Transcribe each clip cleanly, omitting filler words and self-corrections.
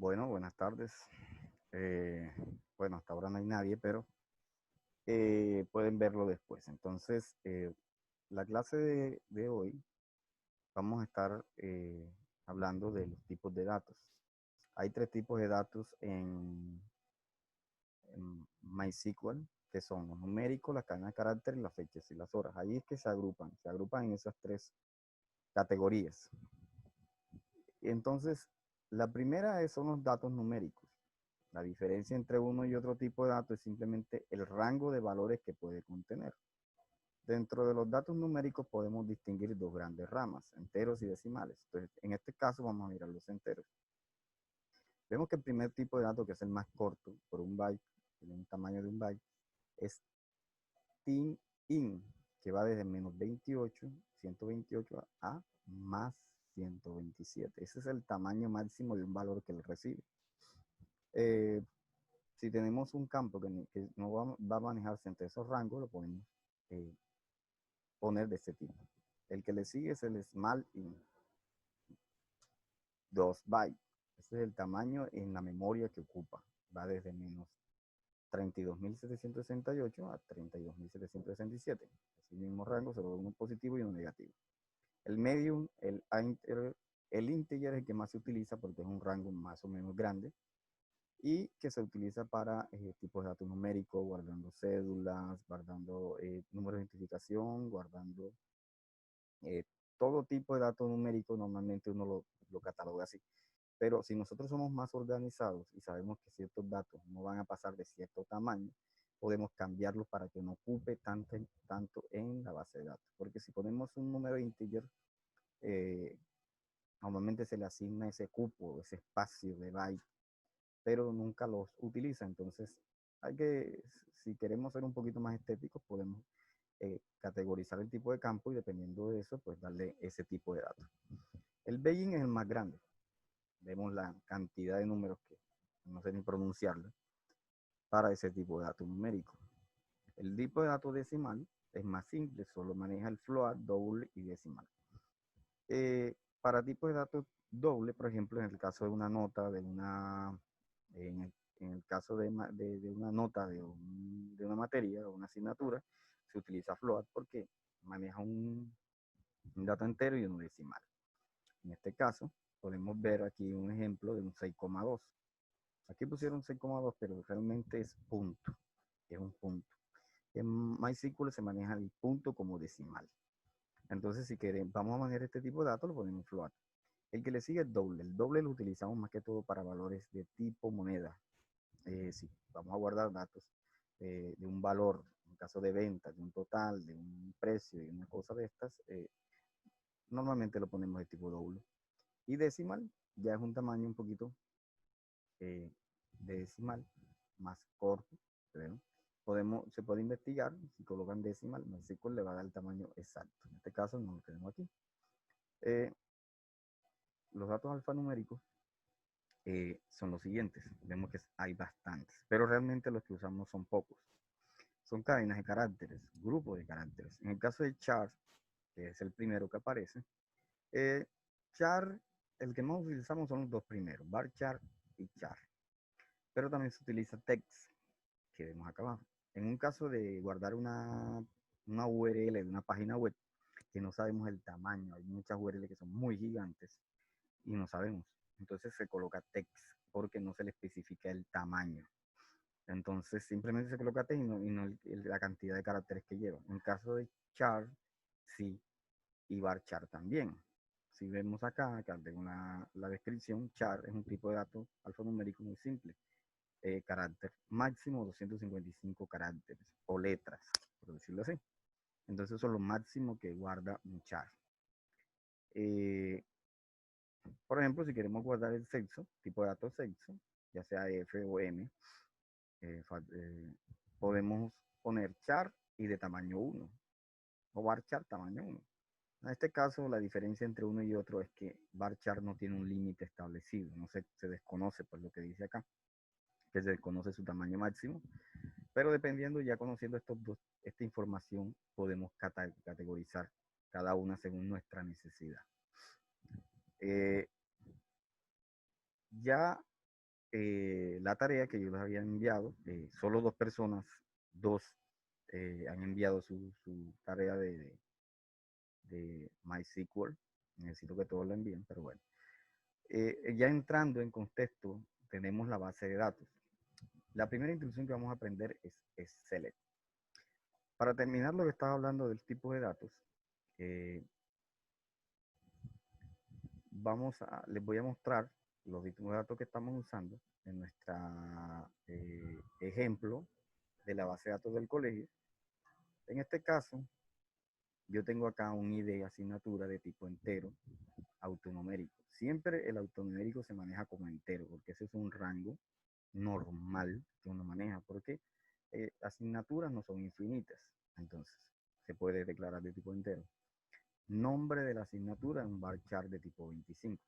Bueno, buenas tardes. Eh, bueno, hasta ahora no hay nadie, pero pueden verlo después. Entonces, la clase de hoy vamos a estar hablando de los tipos de datos. Hay tres tipos de datos en MySQL, que son los numéricos, la cadena de caracteres, las fechas y las horas. Ahí es que se agrupan en esas tres categorías. Entonces, la primera son los datos numéricos. La diferencia entre uno y otro tipo de datos es simplemente el rango de valores que puede contener. Dentro de los datos numéricos podemos distinguir dos grandes ramas, enteros y decimales. Entonces, en este caso vamos a mirar los enteros. Vemos que el primer tipo de dato, que es el más corto, por un byte, tiene un tamaño de un byte, es tin-in, que va desde menos 28, 128 a más 127. Ese es el tamaño máximo de un valor que él recibe. Eh, si tenemos un campo que no va a manejarse entre esos rangos, lo podemos eh, poner de este tipo. El que le sigue es el small int, 2 bytes. Ese es el tamaño en la memoria que ocupa. Va desde menos 32.768 a 32.767. Es el mismo rango, solo uno positivo y uno negativo. El medium, el integer es el que más se utiliza porque es un rango más o menos grande y que se utiliza para tipos de datos numéricos, guardando cédulas, guardando números de identificación, guardando eh, todo tipo de datos numéricos. Normalmente uno lo cataloga así. Pero si nosotros somos más organizados y sabemos que ciertos datos no van a pasar de cierto tamaño, podemos cambiarlos para que no ocupe tanto en la base de datos. Porque si ponemos un número integer, eh, normalmente se le asigna ese cupo, ese espacio de byte, pero nunca los utiliza. Entonces, si queremos ser un poquito más estéticos, podemos categorizar el tipo de campo y dependiendo de eso, pues darle ese tipo de datos. El Baying es el más grande. Vemos la cantidad de números que no sé ni pronunciarlo para ese tipo de datos numéricos. El tipo de datos decimal es más simple, solo maneja el float, doble y decimal. Para tipos de datos doble, por ejemplo, en el caso de una nota, en el caso de una nota de una materia o una asignatura, se utiliza float porque maneja un dato entero y un decimal. En este caso, podemos ver aquí un ejemplo de un 6,2. Aquí pusieron 6,2, pero realmente es un punto. En MySQL se maneja el punto como decimal. Entonces, si queremos, vamos a manejar este tipo de datos, lo ponemos float. El que le sigue es doble. El doble lo utilizamos más que todo para valores de tipo moneda. Si vamos a guardar datos de un valor, en caso de venta, de un total, de un precio y una cosa de estas, normalmente lo ponemos de tipo doble. Y decimal ya es un tamaño un poquito de decimal más corto. ¿Ven? Se puede investigar, si colocan decimal, MySQL le va a dar el tamaño exacto. En este caso no lo tenemos aquí. Eh, los datos alfanuméricos son los siguientes. Vemos que hay bastantes, pero realmente los que usamos son pocos. Son cadenas de caracteres, grupos de caracteres. En el caso de char, que es el primero que aparece, eh, char, el que más utilizamos son los dos primeros, varchar y char. Pero también se utiliza text, que vemos acá abajo. En un caso de guardar una URL de una página web que no sabemos el tamaño, hay muchas URL que son muy gigantes y no sabemos. Entonces se coloca text porque no se le especifica el tamaño. Entonces simplemente se coloca text y no la cantidad de caracteres que lleva. En caso de char, sí, y varchar también. Si vemos acá tengo la descripción, char es un tipo de dato alfanumérico muy simple. Carácter máximo 255 caracteres o letras, por decirlo así. Entonces eso es lo máximo que guarda un char. Eh, por ejemplo, si queremos guardar el sexo, tipo de dato sexo, ya sea F o M, eh, podemos poner char y de tamaño 1 o varchar tamaño 1. En este caso, la diferencia entre uno y otro es que varchar no tiene un límite establecido, no se desconoce por lo que dice acá, que se desconoce su tamaño máximo, pero dependiendo, ya conociendo esta información, podemos categorizar cada una según nuestra necesidad. Ya la tarea que yo les había enviado, solo 2 personas, dos han enviado su tarea de MySQL. Necesito que todos la envíen, pero bueno. Ya entrando en contexto, tenemos la base de datos. La primera instrucción que vamos a aprender es select. Para terminar lo que estaba hablando del tipo de datos, eh, les voy a mostrar los tipos de datos que estamos usando en nuestro ejemplo de la base de datos del colegio. En este caso, yo tengo acá un ID asignatura de tipo entero autonumérico. Siempre el autonumérico se maneja como entero, porque ese es un rango normal que uno maneja, porque asignaturas no son infinitas, entonces se puede declarar de tipo entero. Nombre de la asignatura en un varchar de tipo 25,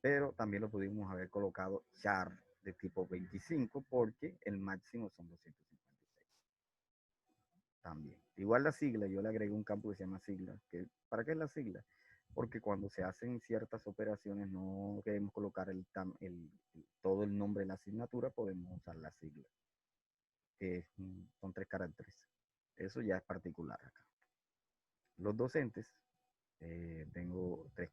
pero también lo pudimos haber colocado char de tipo 25 porque el máximo son 256 también. Igual la sigla, yo le agregué un campo que se llama sigla. ¿Para qué es la sigla? Porque cuando se hacen ciertas operaciones no queremos colocar todo el nombre de la asignatura, podemos usar la sigla, que son 3 caracteres. Eso ya es particular acá. Los docentes, tengo tres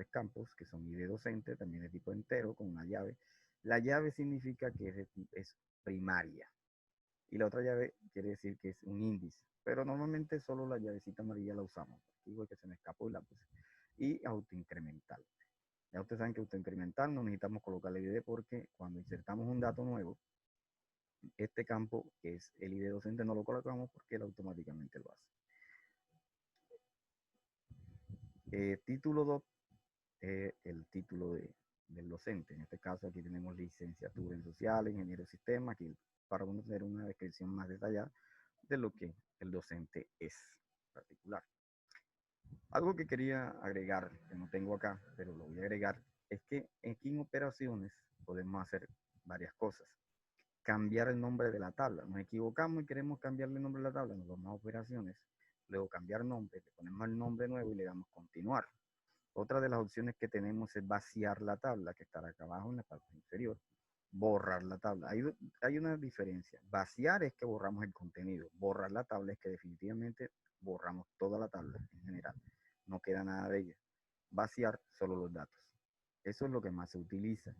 campos que son ID docente, también de tipo entero, con una llave. La llave significa que es primaria. Y la otra llave quiere decir que es un índice. Pero normalmente solo la llavecita amarilla la usamos. Digo que se me escapó y la puse. Y autoincremental. Ya ustedes saben que autoincremental no necesitamos colocarle ID porque cuando insertamos un dato nuevo, este campo, que es el ID docente, no lo colocamos porque él automáticamente lo hace. Título 2, el título del docente. En este caso aquí tenemos licenciatura en sociales, ingeniero de sistemas, aquí para uno tener una descripción más detallada de lo que el docente es particular. Algo que quería agregar, que no tengo acá, pero lo voy a agregar, es que aquí en operaciones podemos hacer varias cosas. Cambiar el nombre de la tabla. Nos equivocamos y queremos cambiarle el nombre de la tabla, nos vamos a operaciones, luego cambiar nombre, le ponemos el nombre nuevo y le damos continuar. Otra de las opciones que tenemos es vaciar la tabla, que estará acá abajo en la parte inferior. Borrar la tabla. Hay una diferencia. Vaciar es que borramos el contenido. Borrar la tabla es que definitivamente borramos toda la tabla en general. No queda nada de ella. Vaciar solo los datos. Eso es lo que más se utiliza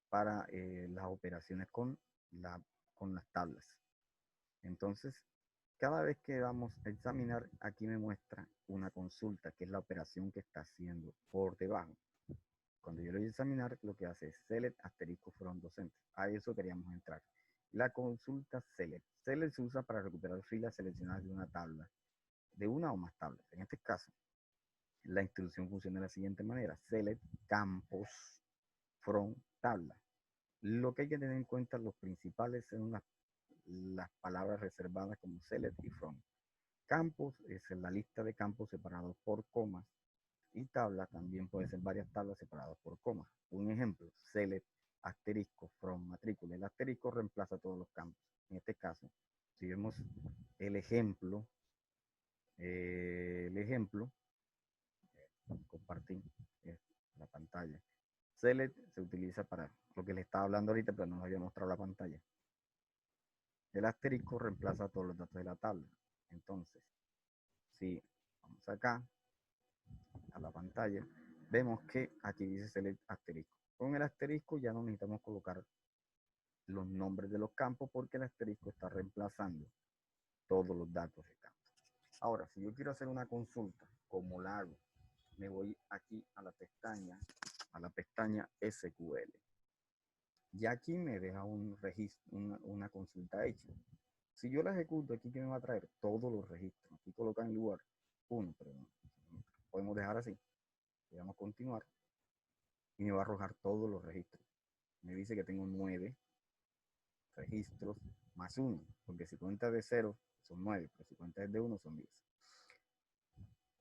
para las operaciones con las tablas. Entonces, cada vez que vamos a examinar, aquí me muestra una consulta, que es la operación que está haciendo por debajo. Cuando yo lo voy a examinar, lo que hace es select asterisco from docente. A eso queríamos entrar. La consulta select. Select se usa para recuperar filas seleccionadas de una tabla, de una o más tablas. En este caso, la instrucción funciona de la siguiente manera. Select campos from tabla. Lo que hay que tener en cuenta, los principales son las palabras reservadas como select y from. Campos es la lista de campos separados por comas, y tabla también puede ser varias tablas separadas por comas. Un ejemplo, select asterisco from matrícula. El asterisco reemplaza todos los campos. En este caso, si vemos el ejemplo, compartir la pantalla. Select se utiliza para lo que le estaba hablando ahorita, pero no nos había mostrado la pantalla. El asterisco reemplaza todos los datos de la tabla. Entonces, si vamos acá a la pantalla, vemos que aquí dice select asterisco. Con el asterisco ya no necesitamos colocar los nombres de los campos porque el asterisco está reemplazando todos los datos de campo. Ahora, si yo quiero hacer una consulta, ¿cómo la hago? Me voy aquí a la pestaña SQL. Ya aquí me deja un registro, una consulta hecha. Si yo la ejecuto, aquí que me va a traer todos los registros. Aquí coloca en lugar 1, pero no, podemos dejar así. Le damos a continuar y me va a arrojar todos los registros. Me dice que tengo 9 registros más 1, porque si cuenta de 0 son 9, pero si cuenta de 1 son 10.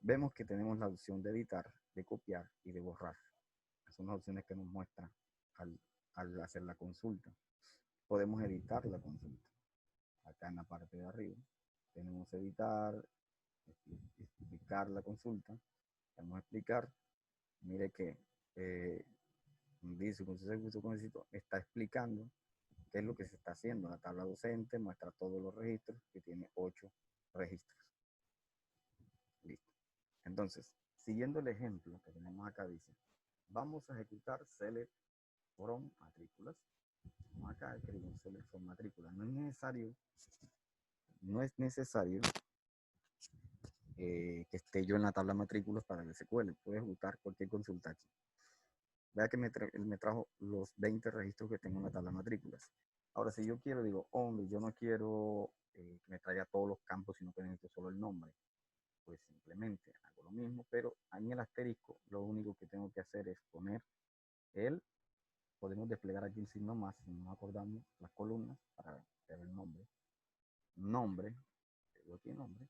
Vemos que tenemos la opción de editar, de copiar y de borrar. Esas son las opciones que nos muestra al hacer la consulta. Podemos editar la consulta. Acá en la parte de arriba tenemos editar, explicar la consulta. Vamos a explicar. Mire que dice con éxito, está explicando qué es lo que se está haciendo. La tabla docente muestra todos los registros, que tiene 8 registros. Listo. Entonces, siguiendo el ejemplo que tenemos acá, dice, vamos a ejecutar select from matrículas. Acá escribimos select from matrículas. No es necesario que esté yo en la tabla de matrículas para que se cuele. Puedes ejecutar cualquier consulta aquí. Vea que me trajo los 20 registros que tengo en la tabla de matrículas. Ahora, si yo quiero, digo, hombre, yo no quiero que me traiga todos los campos, sino que necesito solo el nombre. Pues simplemente hago lo mismo, pero en el asterisco lo único que tengo que hacer es poner el, podemos desplegar aquí el signo más, si no nos acordamos, las columnas para ver el nombre. Nombre, le doy aquí nombre,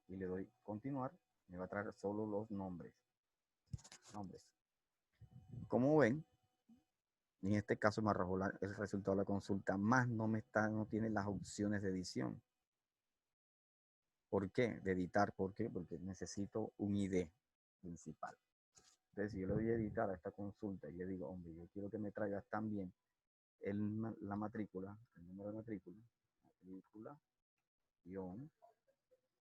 y le doy continuar, me va a traer solo los nombres. Como ven, en este caso me arrojó el resultado de la consulta, más no tiene las opciones de edición. ¿Por qué? De editar, ¿por qué? Porque necesito un ID principal. Entonces, si yo le doy a editar a esta consulta y le digo, hombre, yo quiero que me traigas también la matrícula, el número de matrícula, guión,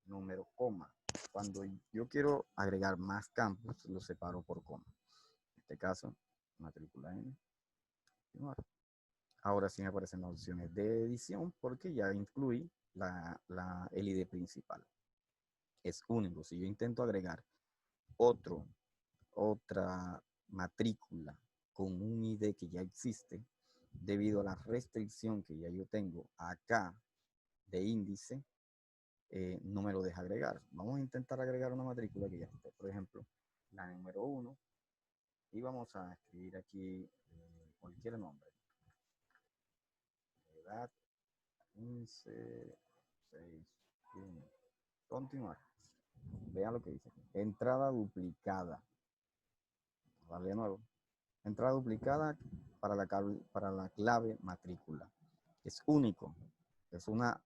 número, coma. Cuando yo quiero agregar más campos, lo separo por coma. En este caso, matrícula N. Ahora sí me aparecen las opciones de edición porque ya incluí el ID principal. Es único. Si yo intento agregar otra matrícula con un ID que ya existe, debido a la restricción que ya yo tengo acá de índice, no me lo deja agregar. Vamos a intentar agregar una matrícula que ya esté, por ejemplo, la número 1, y vamos a escribir aquí cualquier nombre. Edad 15, 6, 1. Continuar. Vean lo que dice. Entrada duplicada. Vale, de nuevo. Entrada duplicada para la clave matrícula. Es único. Es una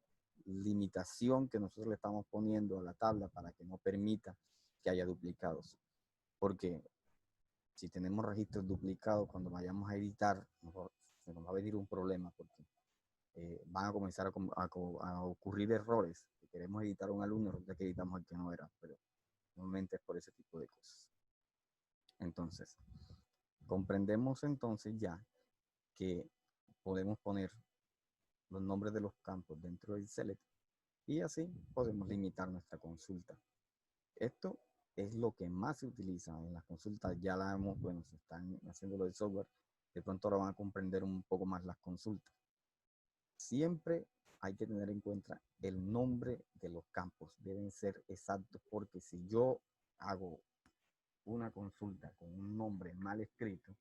limitación que nosotros le estamos poniendo a la tabla para que no permita que haya duplicados. Porque si tenemos registros duplicados, cuando vayamos a editar, se nos va a venir un problema porque van a comenzar a ocurrir errores. Si queremos editar a un alumno, resulta que editamos el que no era, pero normalmente es por ese tipo de cosas. Entonces, comprendemos entonces ya que podemos poner los nombres de los campos dentro del select y así podemos limitar nuestra consulta. Esto es lo que más se utiliza en las consultas. Ya la hemos, bueno, se están haciendo lo del software. De pronto ahora van a comprender un poco más las consultas. Siempre hay que tener en cuenta el nombre de los campos. Deben ser exactos porque si yo hago una consulta con un nombre mal escrito,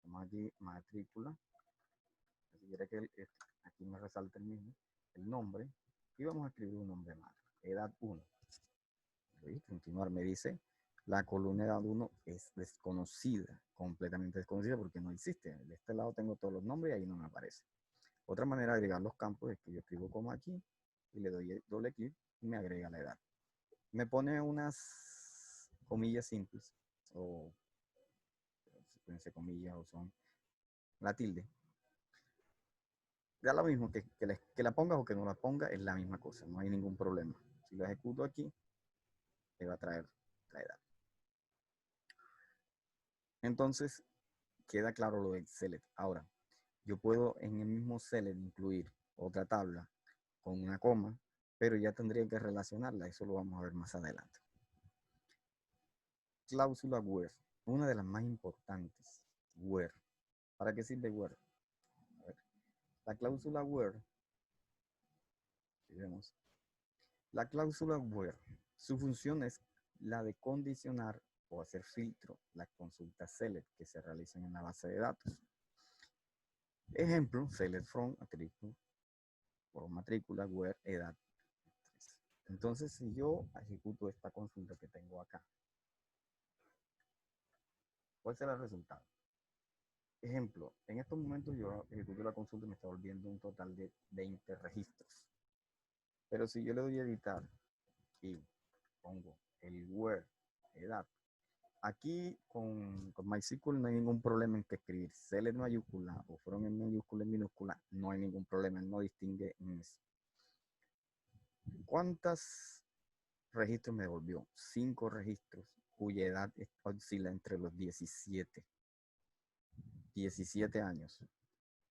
como aquí matrícula, si quiere que aquí me resalte el nombre, y vamos a escribir un nombre mal. Edad 1. Continuar, me dice, la columna edad 1 es desconocida, completamente desconocida porque no existe. De este lado tengo todos los nombres y ahí no me aparece. Otra manera de agregar los campos es que yo escribo como aquí y le doy doble clic y me agrega la edad. Me pone unas comillas simples o pueden ser comillas o son la tilde. Da lo mismo que la pongas o que no la ponga, es la misma cosa, no hay ningún problema. Si lo ejecuto aquí, le va a traer la edad. Entonces, queda claro lo del select. Ahora, yo puedo en el mismo select incluir otra tabla con una coma, pero ya tendría que relacionarla. Eso lo vamos a ver más adelante. Cláusula where, una de las más importantes. Where. ¿Para qué sirve where? A ver. La cláusula where, si vemos, la cláusula where, su función es la de condicionar o hacer filtro las consultas select que se realizan en la base de datos. Ejemplo, select from, por matrícula, where, edad. Entonces, si yo ejecuto esta consulta que tengo acá, ¿cuál será el resultado? Ejemplo, en estos momentos yo ejecuto la consulta y me está volviendo un total de 20 registros. Pero si yo le doy a editar y pongo el where, edad, Aquí con MySQL no hay ningún problema en que escribir cell en mayúscula o from en mayúscula en minúscula, no hay ningún problema, él no distingue en eso. ¿Cuántos registros me devolvió? 5 registros, cuya edad oscila entre los 17 años.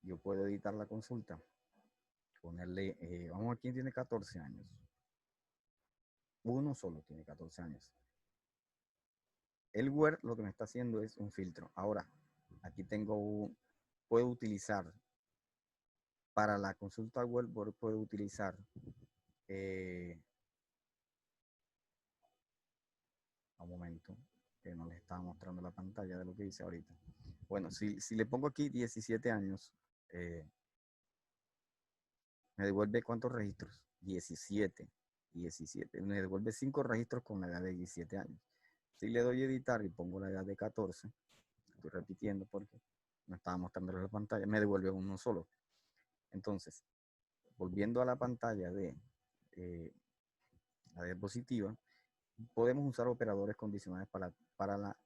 Yo puedo editar la consulta, ponerle, vamos a quién tiene 14 años. Uno solo tiene 14 años. El Word lo que me está haciendo es un filtro. Ahora, aquí puedo utilizar, para la consulta web, puedo utilizar un momento, que no les estaba mostrando la pantalla de lo que hice ahorita. Bueno, si le pongo aquí 17 años, me devuelve ¿cuántos registros? 17. Me devuelve 5 registros con la edad de 17 años. Si le doy editar y pongo la edad de 14, estoy repitiendo porque no estaba mostrando la pantalla, me devuelve uno solo. Entonces, volviendo a la pantalla de la diapositiva, podemos usar operadores condicionales para la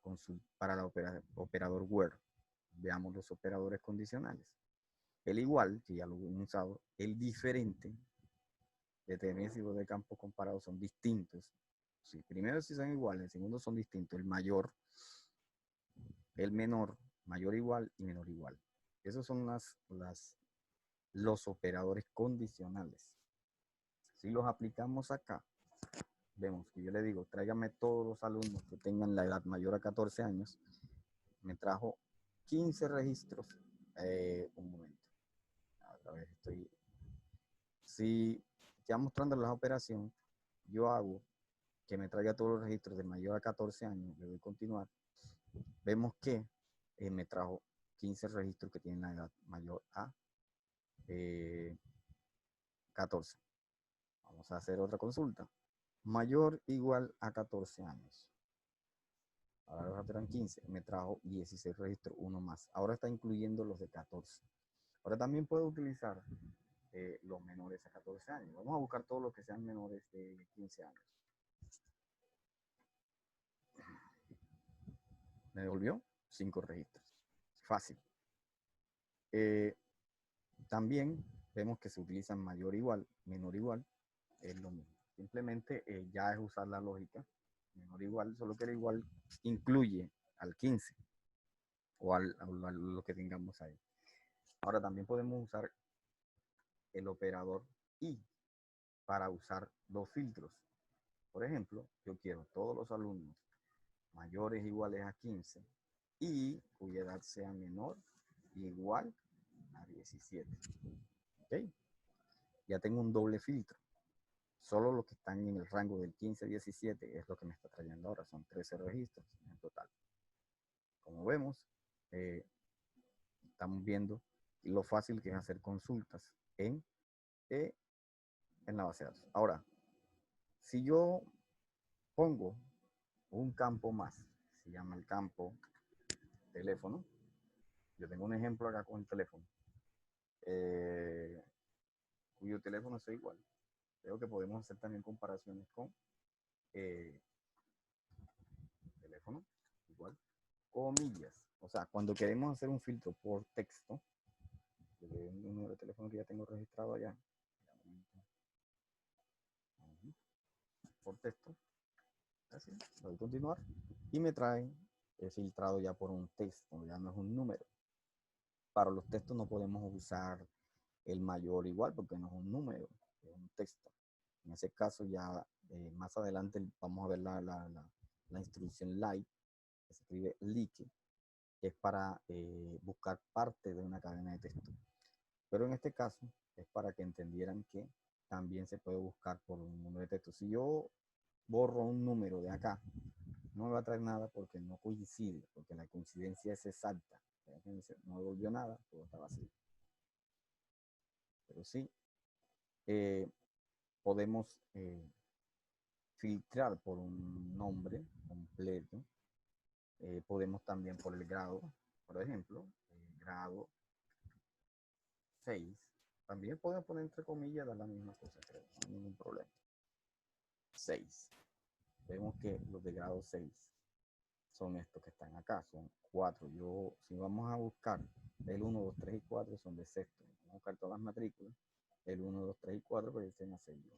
operador where. Veamos los operadores condicionales. El igual, que ya lo hemos usado, el diferente, determinados de campos comparados son distintos. Sí, primero si son iguales, el segundo son distintos. El mayor, el menor, mayor igual y menor igual. Esos son los operadores condicionales. Si los aplicamos acá, vemos que yo le digo, tráigame todos los alumnos que tengan la edad mayor a 14 años. Me trajo 15 registros. Un momento. Otra vez estoy. Si ya mostrando la operación, yo hago que me traiga todos los registros de mayor a 14 años, le doy continuar. Vemos que me trajo 15 registros que tienen la edad mayor a 14. Vamos a hacer otra consulta. Mayor igual a 14 años. Ahora los eran 15. Me trajo 16 registros, uno más. Ahora está incluyendo los de 14. Ahora también puedo utilizar los menores a 14 años. Vamos a buscar todos los que sean menores de 15 años. Me devolvió 5 registros. Fácil. También vemos que se utilizan mayor igual, menor igual. Es lo mismo. Simplemente ya es usar la lógica. Menor igual, solo que el igual incluye al 15 o a lo que tengamos ahí. Ahora también podemos usar el operador y para usar dos filtros. Por ejemplo, yo quiero todos los alumnos mayores iguales a 15 y cuya edad sea menor igual a 17. ¿Ok? Ya tengo un doble filtro. Solo los que están en el rango del 15 a 17 es lo que me está trayendo ahora. Son 13 registros en total. Como vemos, estamos viendo lo fácil que es hacer consultas en la base de datos. Ahora, si yo pongo un campo más, se llama el campo teléfono. Yo tengo un ejemplo acá con el teléfono, cuyo teléfono es igual. Creo que podemos hacer también comparaciones con teléfono, igual, comillas. O sea, cuando queremos hacer un filtro por texto, un número de teléfono que ya tengo registrado allá, por texto, así, le doy continuar, y me trae filtrado ya por un texto, ya no es un número. Para los textos no podemos usar el mayor igual porque no es un número, es un texto. En ese caso ya más adelante vamos a ver la instrucción like, que se escribe like, que es para buscar parte de una cadena de texto. Pero en este caso es para que entendieran que también se puede buscar por un número de texto. Si yo borro un número de acá, no me va a traer nada porque no coincide, porque la coincidencia es exacta. No devolvió nada, todo está vacío. Pero sí, podemos filtrar por un nombre completo. Podemos también por el grado, por ejemplo, grado 6. También podemos poner entre comillas la misma cosa, creo, no hay ningún problema. 6. Vemos que los de grado 6 son estos que están acá, son 4. Si vamos a buscar el 1, 2, 3 y 4 son de sexto. Vamos a buscar todas las matrículas. El 1, 2, 3 y 4 pertenecen a sexto.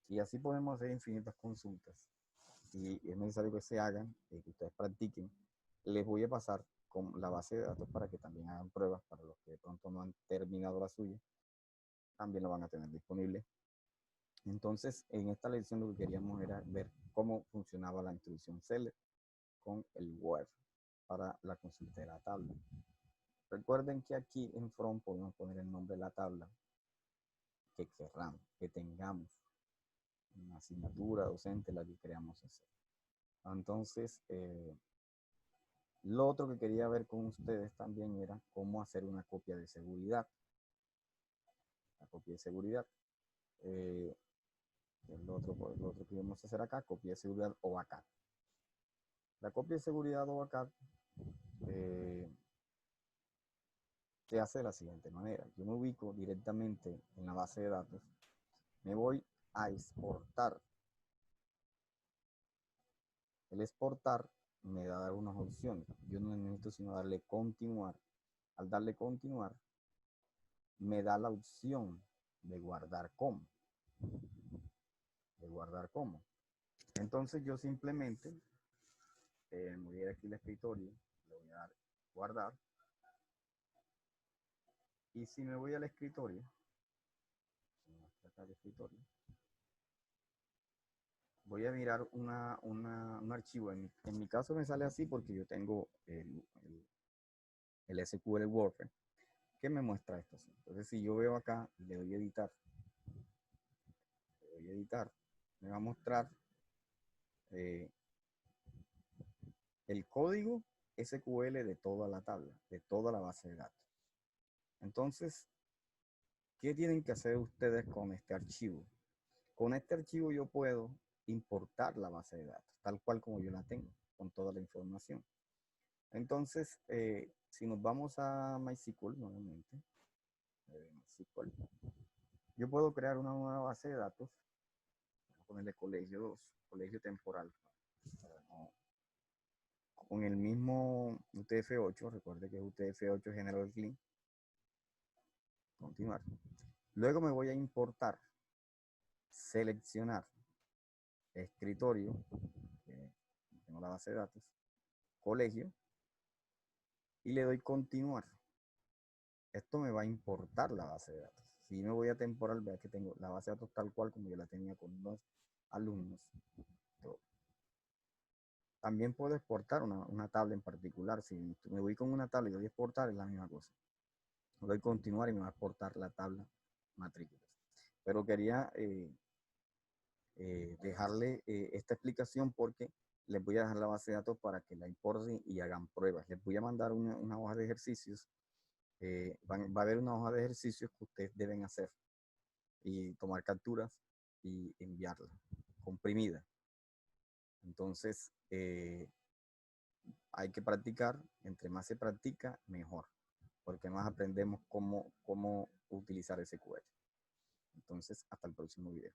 Y así podemos hacer infinitas consultas. Y es necesario que se hagan, que ustedes practiquen. Les voy a pasar con la base de datos para que también hagan pruebas para los que de pronto no han terminado la suya. También lo van a tener disponible. Entonces, en esta lección lo que queríamos era ver cómo funcionaba la instrucción select con el word para la consulta de la tabla. Recuerden que aquí en front podemos poner el nombre de la tabla que querramos, que tengamos, una asignatura docente, la que queramos hacer. Entonces, lo otro que quería ver con ustedes también era cómo hacer una copia de seguridad. La copia de seguridad. El otro que vamos a hacer acá, copia de seguridad o backup. La copia de seguridad o backup se hace de la siguiente manera. Yo me ubico directamente en la base de datos, me voy a exportar. El exportar me da a dar unas opciones. Yo no necesito sino darle continuar. Al darle continuar, me da la opción de guardar como. Entonces yo simplemente me voy a ir aquí al escritorio, le voy a dar guardar. Y si me voy al escritorio, voy a mirar un archivo. En mi caso me sale así porque yo tengo el SQL Workflow que me muestra esto así. Entonces si yo veo acá, le doy a editar, me va a mostrar el código SQL de toda la tabla, de toda la base de datos. Entonces, ¿qué tienen que hacer ustedes con este archivo? Con este archivo yo puedo importar la base de datos, tal cual como yo la tengo, con toda la información. Entonces, si nos vamos a MySQL nuevamente, MySQL, yo puedo crear una nueva base de datos, voy a ponerle colegio 2, colegio temporal, no, con el mismo UTF-8, recuerde que UTF-8 General Clean, continuar. Luego me voy a importar, seleccionar escritorio, tengo la base de datos, colegio, y le doy continuar. Esto me va a importar la base de datos. Si me voy a temporal, vea que tengo la base de datos tal cual como yo la tenía con los alumnos. También puedo exportar una tabla en particular. Si me voy con una tabla y doy a exportar, es la misma cosa. Doy continuar y me va a exportar la tabla matrículas. Pero quería dejarle esta explicación porque les voy a dejar la base de datos para que la importen y hagan pruebas. Les voy a mandar una hoja de ejercicios. Va a haber una hoja de ejercicios que ustedes deben hacer y tomar capturas y enviarla comprimida. Entonces, hay que practicar. Entre más se practica, mejor, porque más aprendemos cómo utilizar SQL. Entonces, hasta el próximo video.